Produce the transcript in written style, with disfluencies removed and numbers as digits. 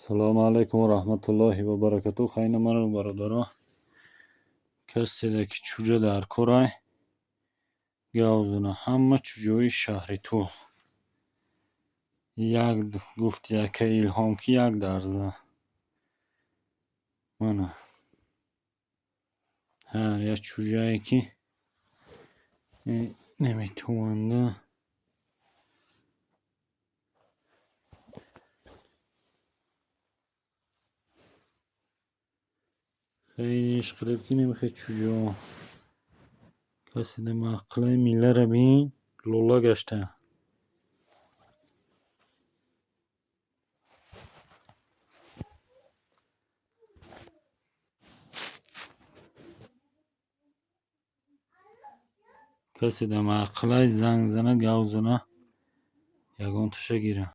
салому алайкум ва раҳматуллоҳи ва баракатуҳ. хайна маро бародарон, касе ки чуҷа дар корай гавзуна ҳама чуҷои шаҳри ту як гуфт яка илҳом ки як дарза мана ҳар як чуҷае ки неметуванда خیلی اشقرب کی نمیخواد چوجا کسی ده مقله میله را بین لولا گشته کسی ده مقله زنگ زنه گاو زنه یگان تشه گیره